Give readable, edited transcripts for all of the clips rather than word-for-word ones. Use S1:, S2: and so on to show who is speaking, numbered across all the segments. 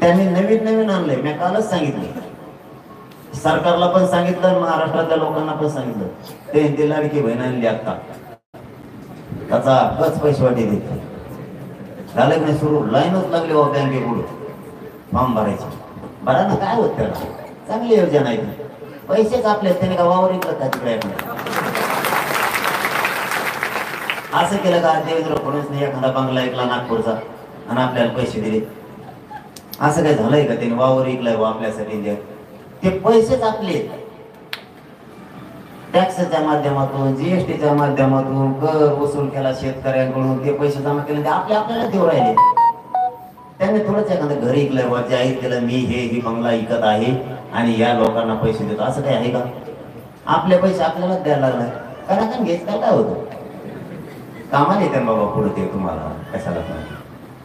S1: त्यांनी नवीन नवीन आणलंय. मी कालच सांगितलं, सरकारला पण सांगितलं, महाराष्ट्रातल्या लोकांना पण सांगितलं. ते लाडकी बहीण आणली आता, त्याचा बस पैसे वाटे देते झालं की नाही सुरू. लाईनच लागली हो बँके पुढे फॉर्म भरायचे. बरा ना, काय होत त्याला, चांगली योजना आहे. पैसेच आपले, त्याने का वावर इकलं का तिकडे. असं केलं का देवेंद्र फडणवीसने एखादा बंगला ऐकला नागपूरचा आणि आपल्याला पैसे दिले? असं काय झालंय का? त्याने वावर ऐकलाय व आपल्यासाठी. ते पैसेच आपले, टॅक्सच्या माध्यमातून, जीएसटीच्या माध्यमातून कर वसूल केला शेतकऱ्यांकडून, ते पैसे जमा केले, ते आपल्याला देऊ राहिले. त्यांनी थोडंच एखादं घर ऐकलंय व जाहीर केलं, मी हे बंगला ऐकत आहे आणि या लोकांना पैसे देतो. असं काही आहे का? आपले पैसे आपल्यालाच द्यायला लागलाय. कारण घ्यायचं काय होतं? कामाला येते बाबा पुढे ते तुम्हाला कशाला पण.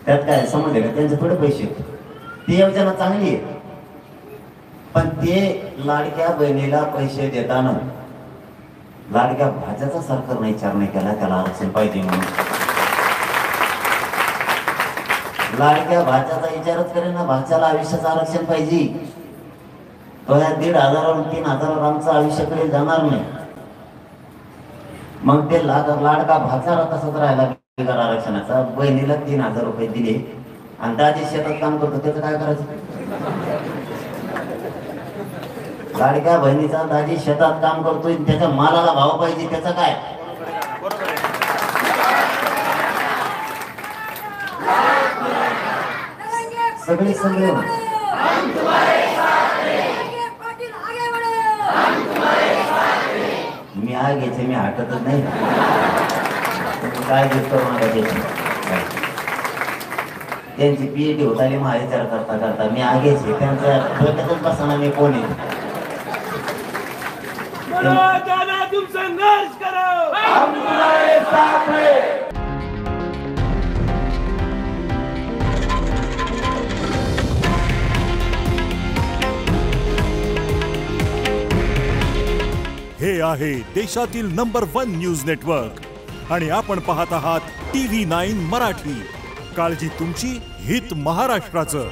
S1: त्यात काय समज आहे का? त्यांचे थोडे पैसे, ती योजना चांगली आहे. पण ते लाडक्या बहिणीला पैसे देताना लाडक्या भाच्याचा सरकारने विचार नाही केला, त्याला आरक्षण पाहिजे म्हणून. लाडक्या भाच्याचा विचारच करेल ना, भाच्याला आयुष्याचं आरक्षण पाहिजे. तो या 1,500 3,000 आमचं आयुष्याकडे जाणार नाही. मग ते लाडका भाचा तसंच राहिला बिगर आरक्षणाचा. बहिणीला 3,000 रुपये दिले आणि दाजी शेतात काम करतो, त्याचं काय करायचं? लाडक्या बहिणीचा दाजी शेतात काम करतोय, त्याच्या मालाला भाव पाहिजे, त्याचं काय? सगळे सगळे मी आगेचे, मी हटतच नाही. काय दिसतो मला त्यांची पीएचडी होत आली, महाविचार करता करता मी आगेचे, त्यांचा डोक्यातच बसताना मी कोण आहे.
S2: तुम संघर्ष करो, हम तुम्हारे साथ हैं.
S3: हे आहे देशातील नंबर 1 न्यूज नेटवर्क आणि आपण पाहत आहात TV9 मराठी. काळजी तुमची, हित महाराष्ट्राचं.